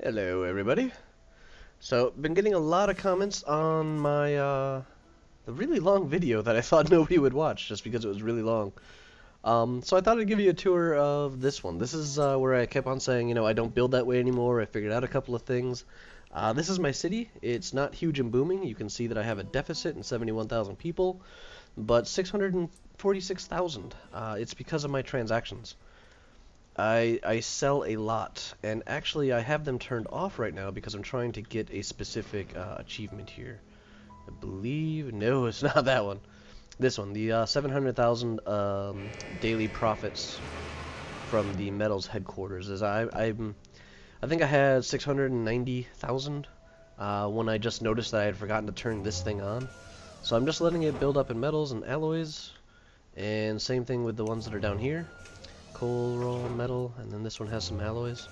Hello, everybody. So, been getting a lot of comments on my the really long video that I thought nobody would watch just because it was really long. So I thought I'd give you a tour of this one. This is where I kept on saying, I don't build that way anymore. I figured out a couple of things. This is my city. It's not huge and booming. You can see that I have a deficit in 71,000 people, but 646,000. It's because of my transactions. I sell a lot, and actually I have them turned off right now because I'm trying to get a specific achievement here. I believe, no, it's not that one. This one, the 700,000 daily profits from the metals headquarters. I think I had 690,000 when I just noticed that I had forgotten to turn this thing on. So I'm just letting it build up in metals and alloys, and same thing with the ones that are down here. Coal, raw, metal, and then this one has some alloys.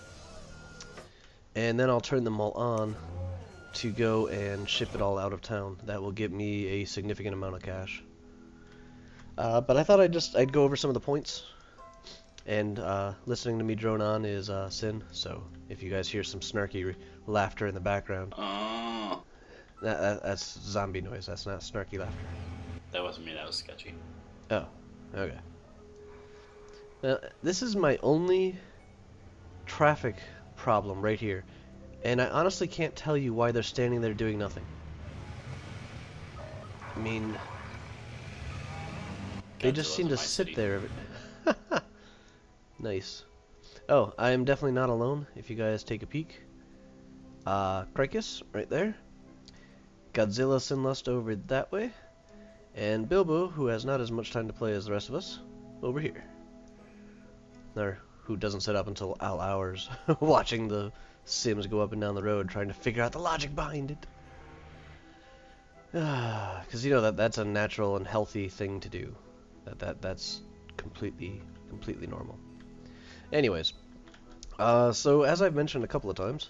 And then I'll turn them all on to go and ship it all out of town. That will get me a significant amount of cash. But I thought I'd go over some of the points. And listening to me drone on is sin, so if you guys hear some snarky laughter in the background, that's zombie noise. That's not snarky laughter. That wasn't me, that was sketchy. Oh, okay. This is my only traffic problem right here, and I honestly can't tell you why they're standing there doing nothing. I mean, they just seem to sit there. Nice. Oh, I am definitely not alone, if you guys take a peek. Cricus, right there. Godzilla Sinlust over that way. And Bilbo, who has not as much time to play as the rest of us, over here. Or who doesn't sit up until all hours watching the Sims go up and down the road trying to figure out the logic behind it. Because that's a natural and healthy thing to do. That's completely normal. Anyways, so as I've mentioned a couple of times,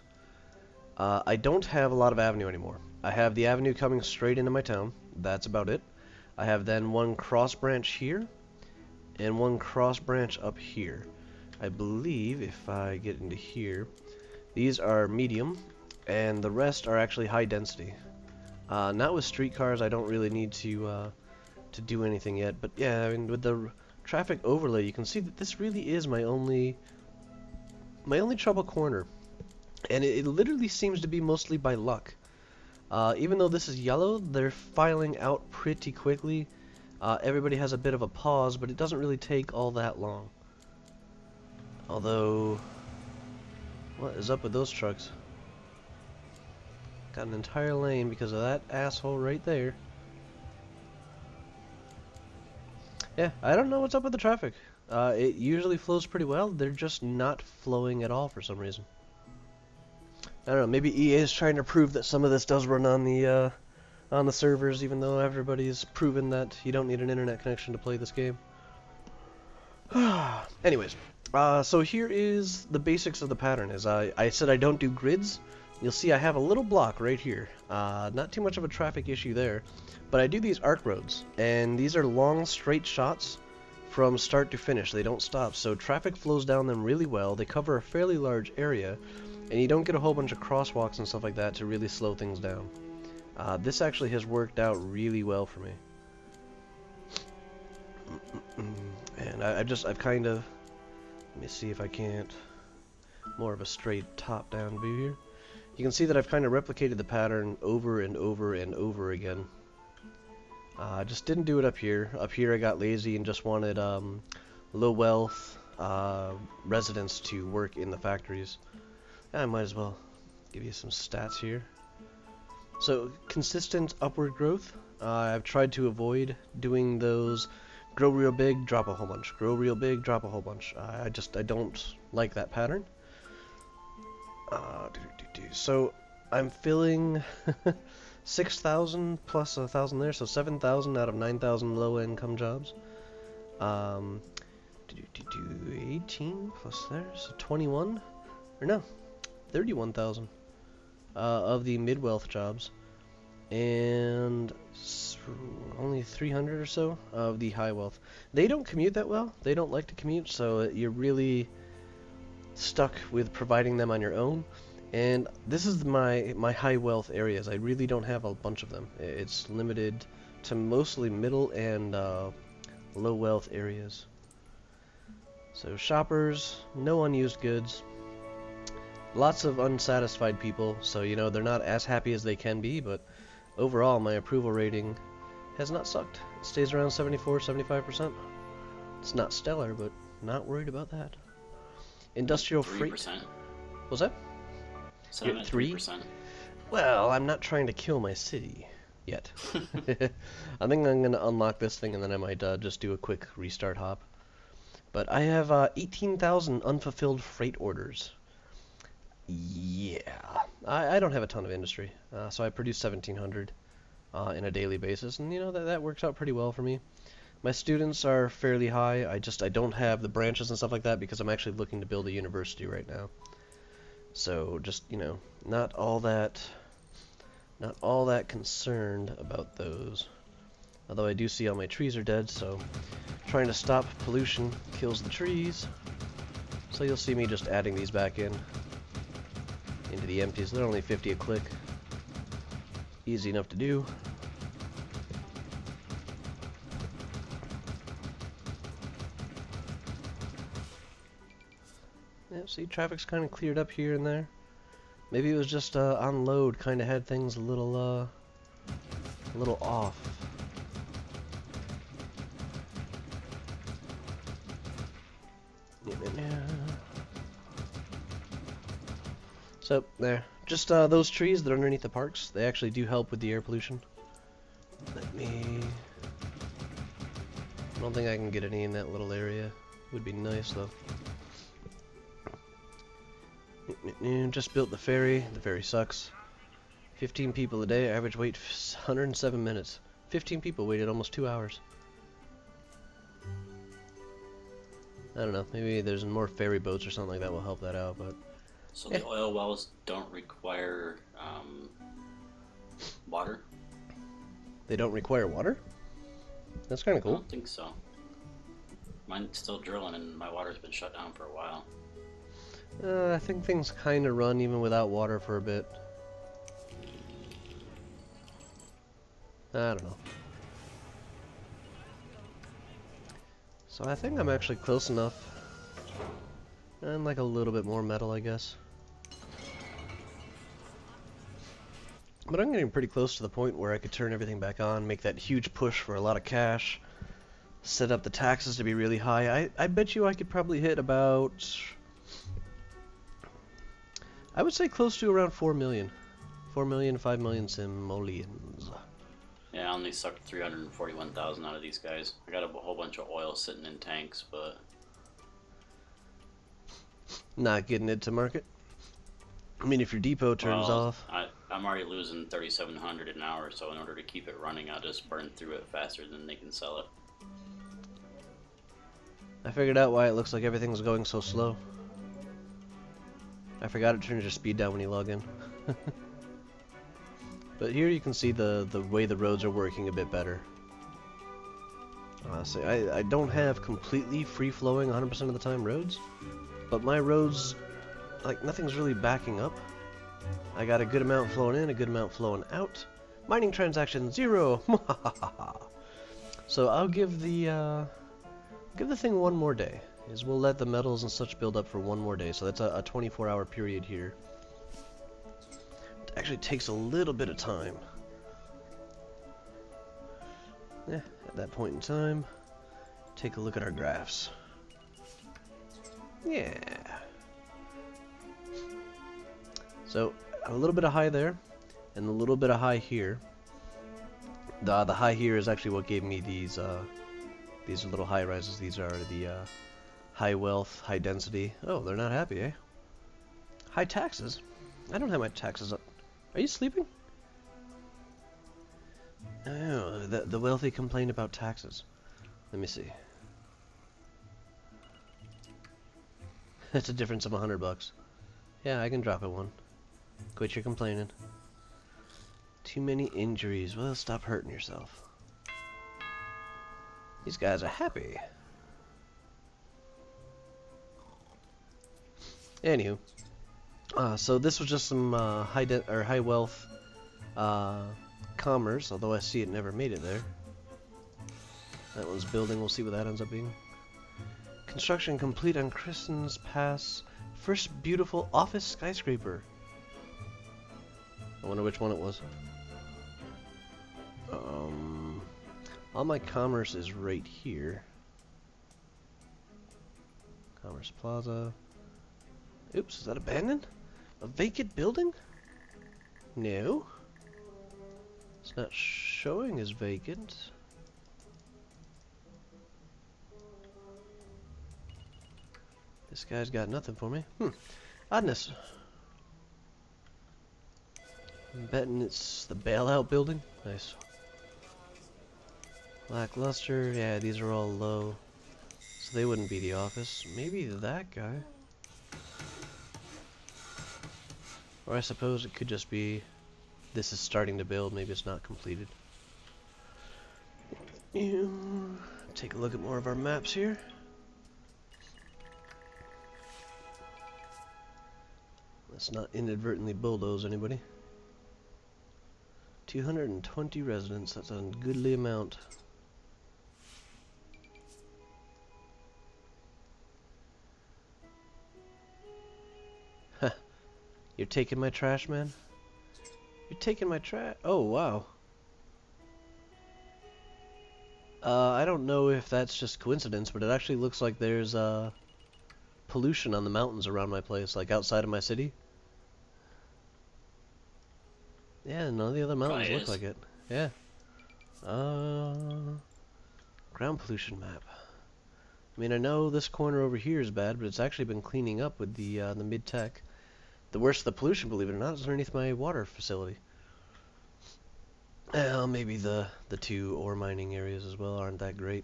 I don't have a lot of avenue anymore. I have the avenue coming straight into my town. That's about it. I have then one cross branch here and one cross branch up here. I believe if I get into here, these are medium, and the rest are actually high density. Not with streetcars. I don't really need to do anything yet. But yeah, I mean, with the traffic overlay, you can see that this really is my only trouble corner, and it literally seems to be mostly by luck. Even though this is yellow, they're filing out pretty quickly. Everybody has a bit of a pause, but it doesn't really take all that long. Although, what is up with those trucks? Got an entire lane because of that asshole right there. Yeah, I don't know what's up with the traffic. It usually flows pretty well. They're just not flowing at all for some reason. I don't know, maybe EA is trying to prove that some of this does run on the servers, even though everybody's proven that you don't need an internet connection to play this game. Anyways, so here is the basics of the pattern. As I said, I don't do grids. You'll see I have a little block right here. Not too much of a traffic issue there, but I do these arc roads, and these are long, straight shots from start to finish. They don't stop, so traffic flows down them really well. They cover a fairly large area, and you don't get a whole bunch of crosswalks and stuff like that to really slow things down. This actually has worked out really well for me. And I've kind of, let me see if I can't, more of a straight top-down view here. You can see that I've kind of replicated the pattern over and over and over again. I just didn't do it up here. Up here I got lazy and just wanted low wealth residents to work in the factories. I might as well give you some stats here. So, consistent upward growth. I've tried to avoid doing those grow real big, drop a whole bunch. Grow real big, drop a whole bunch. I don't like that pattern. So, I'm filling 6,000 plus 1,000 there, so 7,000 out of 9,000 low-income jobs. 18 plus there, so 21, or no, 31,000 of the mid-wealth jobs, and only 300 or so of the high wealth. They don't commute that well. They don't like to commute, so you're really stuck with providing them on your own. And this is my high wealth areas. I really don't have a bunch of them. It's limited to mostly middle and low wealth areas. So shoppers, no unused goods, lots of unsatisfied people. So you know they're not as happy as they can be, but overall my approval rating has not sucked. It stays around 74, 75%. It's not stellar, but not worried about that. Industrial freight. 3%. What's that? So I'm at 3%. Well, I'm not trying to kill my city yet. I think I'm gonna unlock this thing and then I might just do a quick restart hop. But I have 18,000 unfulfilled freight orders. Yeah, I don't have a ton of industry, so I produce 1,700 in a daily basis, and you know that works out pretty well for me. My students are fairly high. I don't have the branches and stuff like that because I'm actually looking to build a university right now. So just, you know, not all that concerned about those. Although I do see all my trees are dead, so trying to stop pollution kills the trees. So you'll see me just adding these back into the empties. They're only 50 a click. Easy enough to do. Yeah, see, traffic's kind of cleared up here and there. Maybe it was just unload kind of had things a little off. So there, just those trees that are underneath the parks, they actually do help with the air pollution. I don't think I can get any in that little area. Would be nice though. Just built the ferry. The ferry sucks. 15 people a day. Average wait 107 minutes. 15 people waited almost 2 hours. I don't know. Maybe there's more ferry boats or something like that will help that out. But so the oil wells don't require water? They don't require water? That's kind of cool. I don't think so. Mine's still drilling and my water's been shut down for a while. I think things kind of run even without water for a bit. I don't know. So I think I'm actually close enough. And like a little bit more metal, I guess. But I'm getting pretty close to the point where I could turn everything back on, make that huge push for a lot of cash, set up the taxes to be really high. I bet you I could probably hit about... I would say close to around 4 million. 4 million, 5 million simoleons. Yeah, I only sucked 341,000 out of these guys. I got a whole bunch of oil sitting in tanks, but... Not getting it to market? I mean, if your depot turns off... I'm already losing 3,700 an hour, so in order to keep it running, I'll just burn through it faster than they can sell it. I figured out why it looks like everything's going so slow. I forgot it turns your speed down when you log in. But here you can see the way the roads are working a bit better. Honestly, I don't have completely free-flowing 100% of the time roads, but my roads, like, nothing's really backing up. I got a good amount flowing in, a good amount flowing out. Mining transaction 0. So I'll give the thing one more day. We'll let the metals and such build up for one more day. So that's a 24-hour period here. It actually takes a little bit of time. Yeah, at that point in time, take a look at our graphs. Yeah. So a little bit of high there, and a little bit of high here. The high here is actually what gave me these little high rises. These are the high wealth, high density. Oh, they're not happy, eh? High taxes? I don't have my taxes up. Are you sleeping? Oh, the wealthy complain about taxes. Let me see. That's a difference of $100. Yeah, I can drop it one. Quit your complaining. Too many injuries. Well, stop hurting yourself. These guys are happy. Anywho. So this was just some high wealth uh, commerce, although I see it never made it there. That one's building, we'll see what that ends up being. Construction complete on Crysyn's Pass. First beautiful office skyscraper. I wonder which one it was. All my commerce is right here. Commerce Plaza. Oops, is that abandoned? A vacant building? No. It's not showing as vacant. This guy's got nothing for me. Oddness. I'm betting it's the bailout building. Nice. Lackluster. Yeah, these are all low. So they wouldn't be the office. Maybe that guy. Or I suppose it could just be this is starting to build. Maybe it's not completed. Take a look at more of our maps here. Let's not inadvertently bulldoze anybody. 220 residents, that's a goodly amount. Huh. You're taking my trash, man? You're taking my trash? Oh, wow. I don't know if that's just coincidence, but it actually looks like there's pollution on the mountains around my place, like outside of my city. Yeah, none of the other mountains look like it. Yeah. Ground pollution map. I mean, I know this corner over here is bad, but it's actually been cleaning up with the mid-tech. The worst of the pollution, believe it or not, is underneath my water facility. Well, maybe the two ore mining areas as well aren't that great.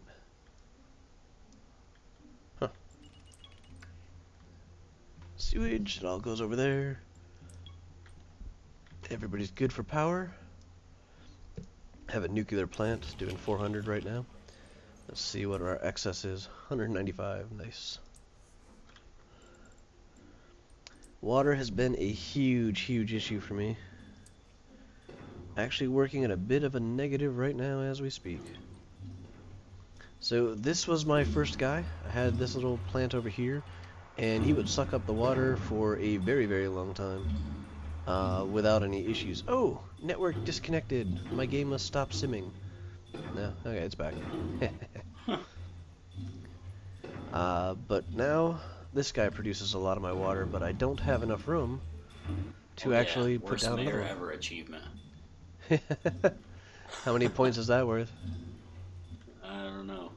Huh. Sewage, it all goes over there. Everybody's good for power. Have a nuclear plant doing 400 right now. Let's see what our excess is. 195, nice. Water has been a huge issue for me. Actually working at a bit of a negative right now as we speak. So this was my first guy. I had this little plant over here, and he would suck up the water for a very long time. Without any issues. Oh! Network disconnected. My game must stop simming. No, okay, it's back. But now, this guy produces a lot of my water, but I don't have enough room to actually put down another one. Ever achievement. How many points is that worth? I don't know.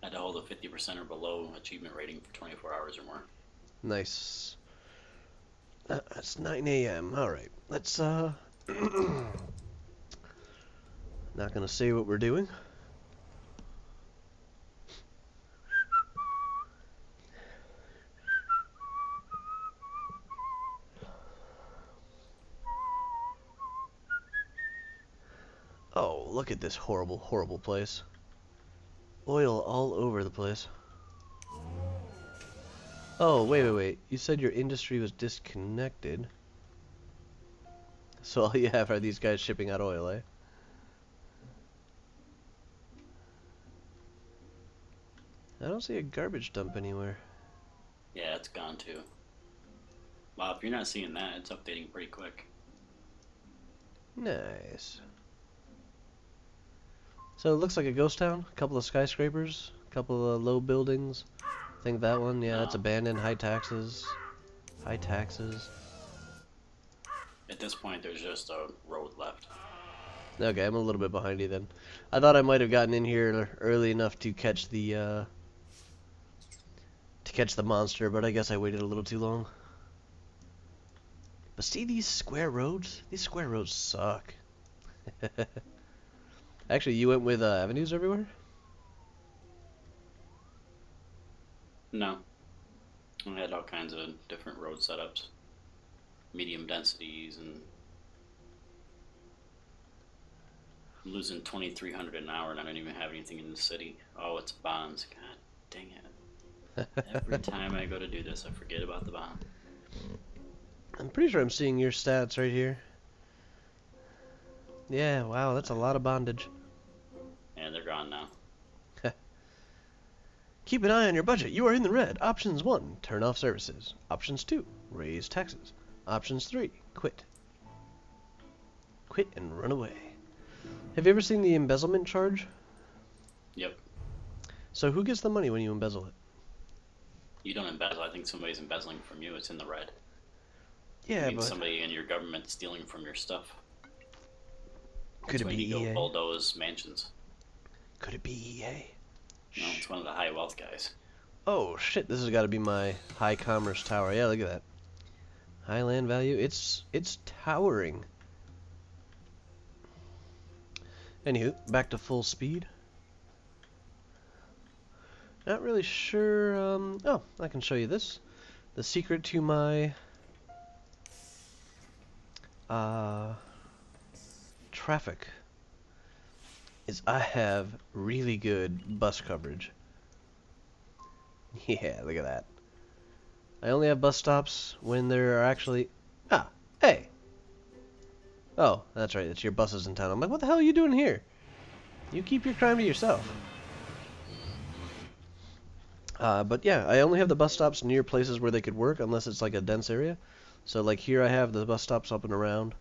I had to hold a 50% or below achievement rating for 24 hours or more. Nice. It's 9 a.m. Alright, let's, not gonna say what we're doing. Oh, look at this horrible place. Oil all over the place. Oh, wait. You said your industry was disconnected. So all you have are these guys shipping out oil, eh? I don't see a garbage dump anywhere. Yeah, it's gone too. Well, if you're not seeing that, it's updating pretty quick. Nice. So it looks like a ghost town. A couple of skyscrapers, a couple of low buildings. I think that one, yeah, it's abandoned. High taxes. High taxes. At this point, there's just a road left. Okay, I'm a little bit behind you then. I thought I might have gotten in here early enough to catch the monster, but I guess I waited a little too long. But see these square roads? These square roads suck. Actually, you went with avenues everywhere? No. I had all kinds of different road setups. Medium densities, and I'm losing 2,300 an hour, and I don't even have anything in the city. Oh, it's bonds. God dang it. Every time I go to do this, I forget about the bond. I'm pretty sure I'm seeing your stats right here. Yeah, wow, that's a lot of bondage. And they're gone now. Keep an eye on your budget. You are in the red. Options 1, turn off services. Options 2, raise taxes. Options 3, quit. Quit and run away. Have you ever seen the embezzlement charge? Yep. So who gets the money when you embezzle it? You don't embezzle. I think somebody's embezzling from you. It's in the red. Yeah, It means but somebody in your government stealing from your stuff. could That's it when be you go EA? bulldoze mansions. Could it be EA? No, it's one of the high wealth guys. Oh shit, this has got to be my high commerce tower. Yeah, look at that. High land value. It's towering. Anywho, back to full speed. Not really sure. Oh, I can show you this. The secret to my traffic is I have really good bus coverage. Yeah, look at that. I only have bus stops when there are actually... Ah, hey! Oh, that's right, it's your buses in town. I'm like, what the hell are you doing here? You keep your crime to yourself. But yeah, I only have the bus stops near places where they could work, unless it's like a dense area. So like here I have the bus stops up and around.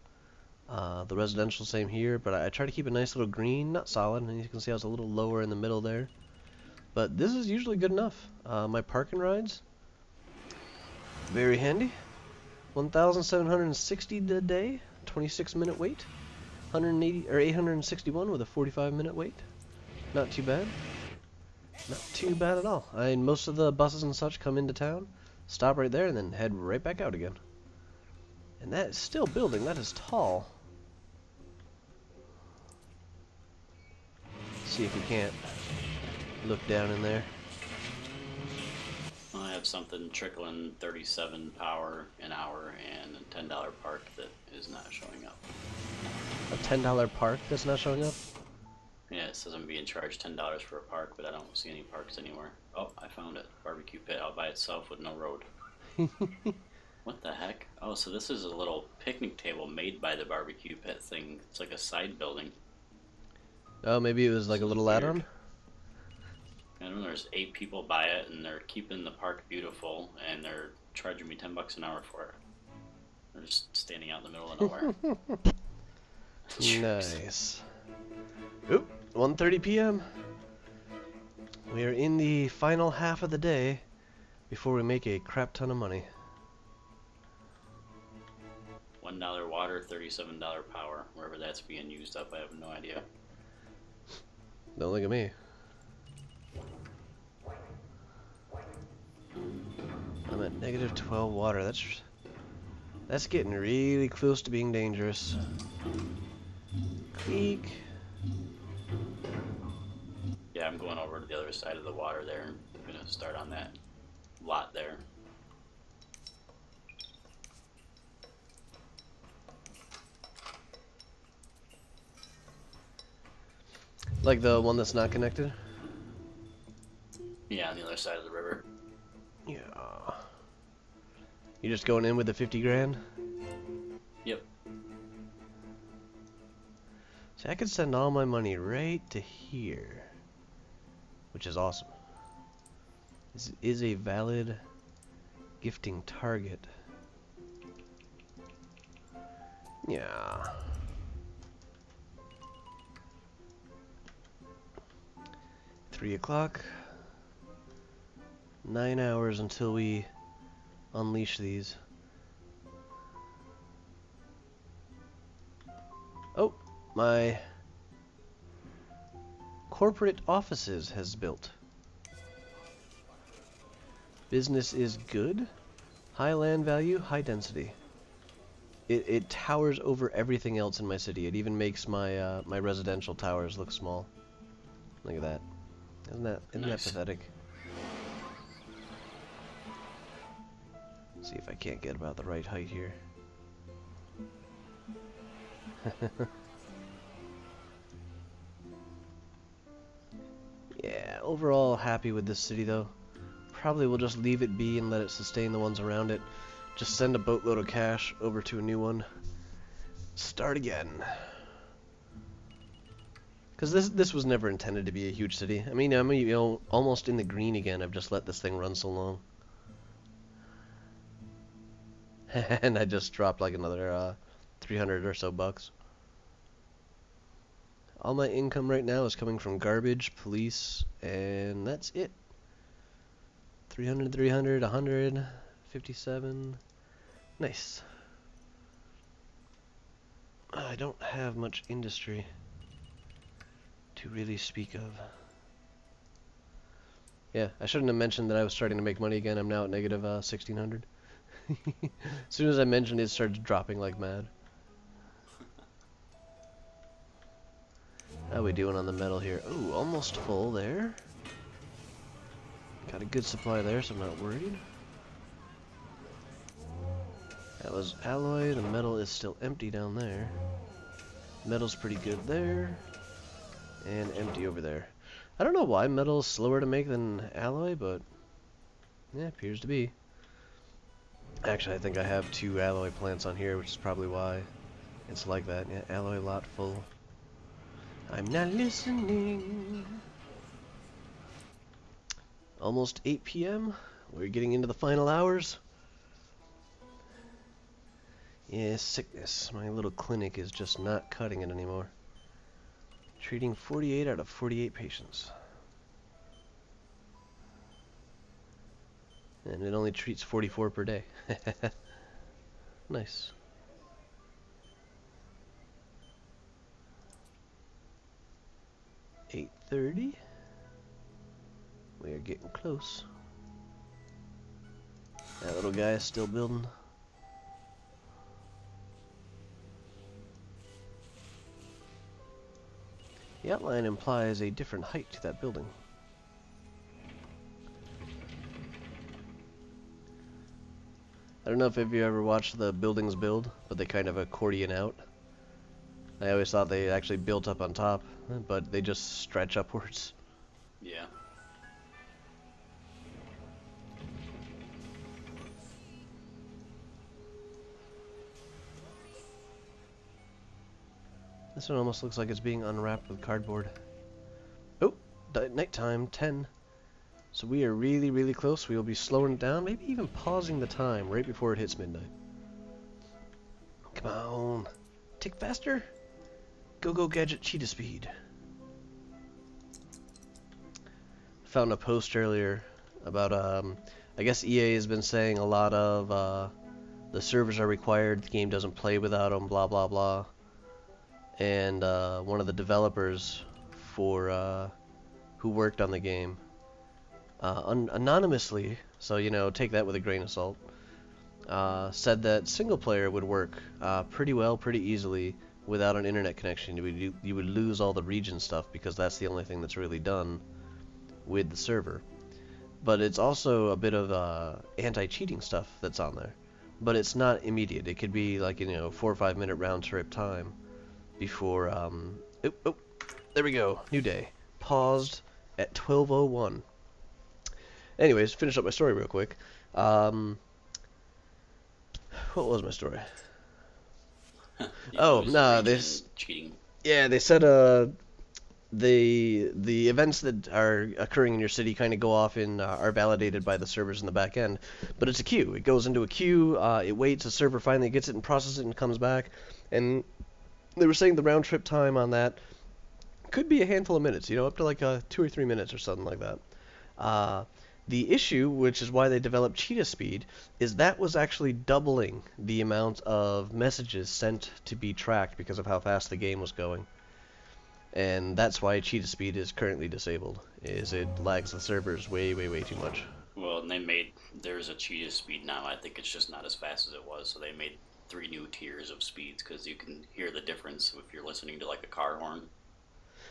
The residential same here, but I try to keep a nice little green, not solid, and you can see I was a little lower in the middle there. But this is usually good enough. My parking rides, very handy. 1,760 a day, 26-minute wait. 180 or 861 with a 45-minute wait. Not too bad. Not too bad at all. Most of the buses and such come into town, stop right there, and then head right back out again. And that is still building. That is tall. See if we can't look down in there. I have something trickling 37 power an hour and a $10 park that is not showing up. A $10 park that's not showing up? Yeah, it says I'm being charged $10 for a park, but I don't see any parks anywhere. Oh, I found it. Barbecue pit all by itself with no road. What the heck? Oh, so this is a little picnic table made by the barbecue pit thing. It's like a side building. Oh, maybe it was like a little add-on? I don't know, there's 8 people by it, and they're keeping the park beautiful, and they're charging me $10 an hour for it. They're just standing out in the middle of nowhere. Nice. Oop, 1:30 p.m. We are in the final half of the day before we make a crap ton of money. $1 water, $37 power. Wherever that's being used up, I have no idea. Don't look at me. I'm at negative 12 water. That's getting really close to being dangerous. Creek. Yeah, I'm going over to the other side of the water there. I'm gonna start on that lot there. Like the one that's not connected? Yeah, on the other side of the river. Yeah. You just going in with the 50 grand? Yep. See, I could send all my money right to here, which is awesome. This is a valid gifting target. Yeah. 3 o'clock. 9 hours until we unleash these. Oh, my corporate offices has built. Business is good. High land value, high density. It towers over everything else in my city. It even makes my my residential towers look small. Look at that. Isn't that Nice. pathetic? See if I can't get about the right height here. Yeah, overall happy with this city though. Probably will just leave it be and let it sustain the ones around it. Just send a boatload of cash over to a new one. Start again. Because this was never intended to be a huge city. I mean, I'm almost in the green again. I've just let this thing run so long. And I just dropped like another 300 or so bucks. All my income right now is coming from garbage, police, and that's it. 300, 300, 100, 57. Nice. I don't have much industry to really speak of. Yeah, I shouldn't have mentioned that I was starting to make money again. I'm now at negative 1600. As soon as I mentioned it, it started dropping like mad. How we doing on the metal here? Ooh, almost full there. Got a good supply there, so I'm not worried. That was alloy. The metal is still empty down there. Metal's pretty good there. And empty over there. I don't know why metal is slower to make than alloy, but yeah, appears to be. Actually, I think I have 2 alloy plants on here, which is probably why it's like that. Yeah, alloy lot full. I'm not listening. Almost 8 p.m. We're getting into the final hours. Yeah, sickness. My little clinic is just not cutting it anymore. Treating 48 out of 48 patients. And it only treats 44 per day. Nice. $8:30. We are getting close. That little guy is still building. The outline implies a different height to that building. I don't know if you ever watched the buildings build, but they kind of accordion out. I always thought they actually built up on top, but they just stretch upwards. Yeah. This one almost looks like it's being unwrapped with cardboard. Oh, nighttime, 10. So we are really, really close. We will be slowing it down, maybe even pausing the time right before it hits midnight. Come on. Tick faster. Go gadget cheetah speed. Found a post earlier about, I guess EA has been saying a lot of, the servers are required, the game doesn't play without them, blah, blah, blah. And one of the developers for who worked on the game, anonymously, so you know, take that with a grain of salt, said that single player would work pretty well, pretty easily without an internet connection. You would lose all the region stuff because that's the only thing that's really done with the server. But it's also a bit of anti-cheating stuff that's on there, but it's not immediate. It could be like, you know, 4 or 5 minute round trip time before, oh, there we go, new day. Paused at 12:01. Anyways, finish up my story real quick. What was my story? Oh, nah, this... Cheating. Yeah, they said, the events that are occurring in your city kind of go off and are validated by the servers in the back end. But it's a queue. It goes into a queue, it waits, the server finally gets it and processes it and comes back. And they were saying the round trip time on that could be a handful of minutes, you know, up to like 2 or 3 minutes or something like that. The issue, which is why they developed cheetah speed, is that was actually doubling the amount of messages sent to be tracked because of how fast the game was going. And that's why cheetah speed is currently disabled, is it lags the servers way, way, way too much. Well, and there's a cheetah speed now. I think it's just not as fast as it was, so they made 3 new tiers of speeds, because you can hear the difference if you're listening to like a car horn.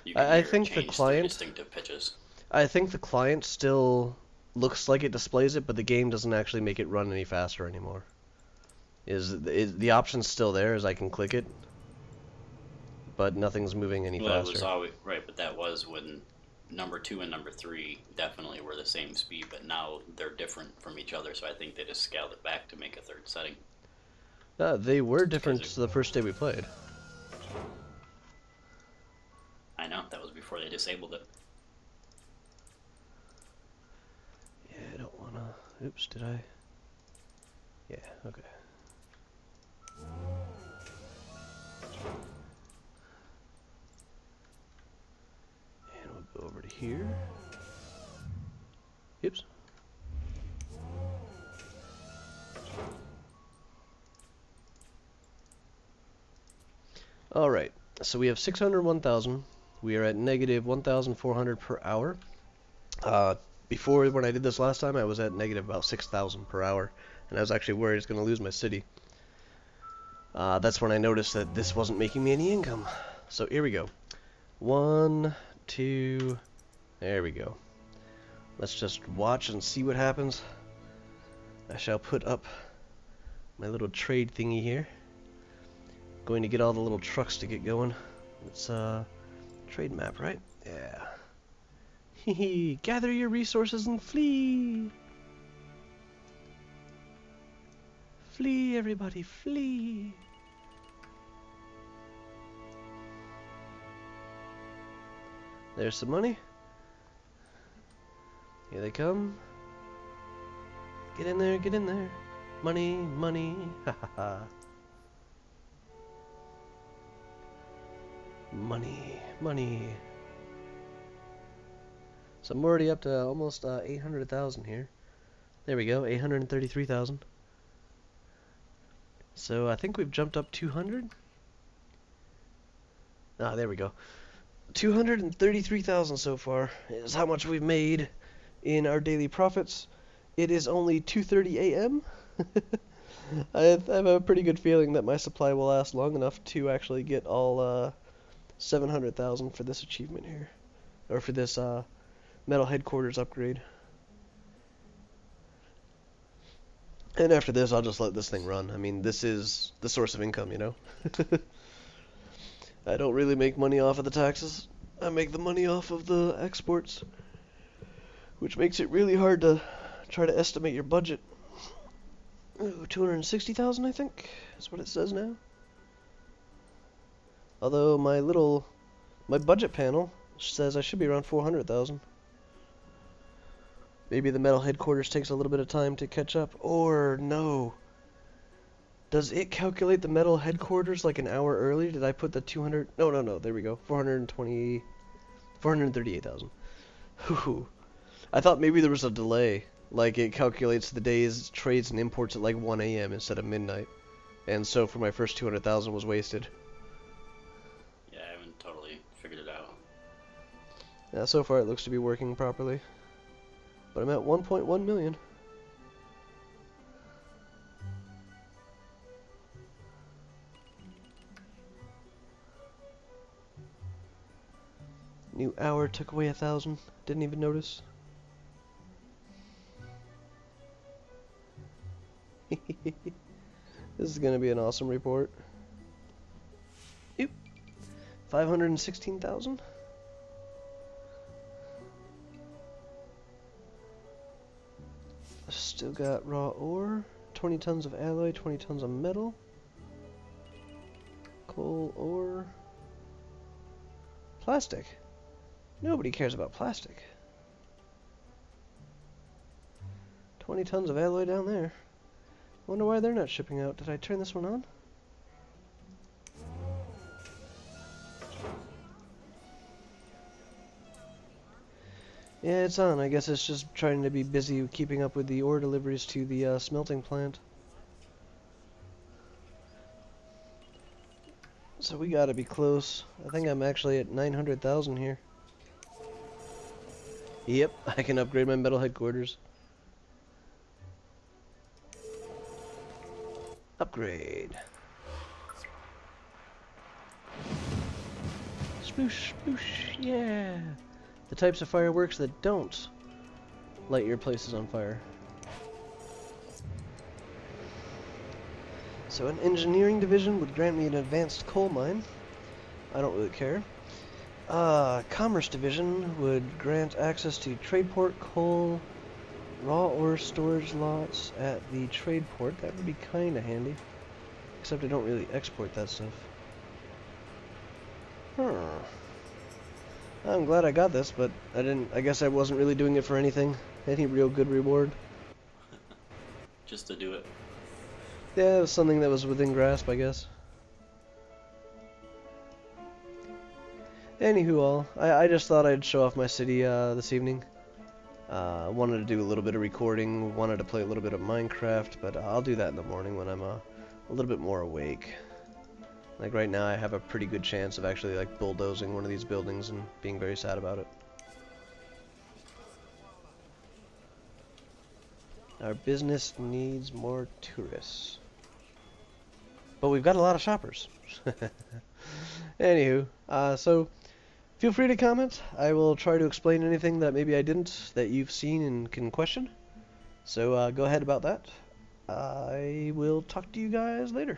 You can I hear think it the change client... through distinctive pitches. I think the client still looks like it displays it, but the game doesn't actually make it run any faster anymore. Is the option's still there, as I can click it, but nothing's moving any faster. It was always right, but that was when number 2 and number 3 definitely were the same speed, but now they're different from each other, so I think they just scaled it back to make a third setting. They were different the first day we played. I know, that was before they disabled it. Yeah, I don't wanna... Oops, did I? Yeah, okay. And we'll go over to here. Oops. Alright, so we have 601,000. We are at negative 1,400 per hour. Before, when I did this last time, I was at negative about 6,000 per hour. And I was actually worried I was going to lose my city. That's when I noticed that this wasn't making me any income. So here we go. 1, 2, there we go. Let's just watch and see what happens. I shall put up my little trade thingy here. Going to get all the little trucks to get going. It's trade map, right? Yeah. Hehe, gather your resources and flee! Flee, everybody, flee! There's some money. Here they come. Get in there, get in there. Money, money, ha ha ha. Money, money. So I'm already up to almost 800,000 here. There we go, 833,000. So I think we've jumped up 200. Ah, there we go. 233,000 so far is how much we've made in our daily profits. It is only 2:30 a.m. I have a pretty good feeling that my supply will last long enough to actually get all 700,000 for this achievement here, or for this metal headquarters upgrade. And after this, I'll just let this thing run. I mean, this is the source of income, you know? I don't really make money off of the taxes. I make the money off of the exports, which makes it really hard to try to estimate your budget. Ooh, 260,000, I think, is what it says now. Although my budget panel says I should be around 400,000. Maybe the metal headquarters takes a little bit of time to catch up, or no. Does it calculate the metal headquarters like an hour early? Did I put the 200? No, there we go. 438,000. I thought maybe there was a delay. Like it calculates the day's trades and imports at like 1 a.m. instead of midnight. And so for my first 200,000 was wasted. Yeah, I haven't totally figured it out. Yeah, so far it looks to be working properly. But I'm at 1.1 million. New hour took away 1,000. Didn't even notice. This is gonna be an awesome report. Oop. 516,000. Still got raw ore. 20 tons of alloy, 20 tons of metal. Coal ore. Plastic. Nobody cares about plastic. 20 tons of alloy down there. Wonder why they're not shipping out. Did I turn this one on? Yeah, it's on. I guess it's just trying to be busy keeping up with the ore deliveries to the smelting plant. So we gotta be close. I think I'm actually at 900,000 here. Yep, I can upgrade my metal headquarters. Upgrade. Sploosh, sploosh, yeah. The types of fireworks that don't light your places on fire. So an engineering division would grant me an advanced coal mine. I don't really care. Commerce Division would grant access to trade port, coal, raw ore storage lots at the trade port. That would be kind of handy. Except I don't really export that stuff. I'm glad I got this, but I guess I wasn't really doing it for anything. Any real good reward. Just to do it. Yeah, it was something that was within grasp, I guess. Anywho, I just thought I'd show off my city this evening. Wanted to do a little bit of recording, wanted to play a little bit of Minecraft, but I'll do that in the morning when I'm a little bit more awake. Like right now I have a pretty good chance of actually like bulldozing one of these buildings and being very sad about it. Our business needs more tourists. But we've got a lot of shoppers. Anywho, so feel free to comment. I will try to explain anything that maybe I didn't that you've seen and can question. So go ahead about that. I will talk to you guys later.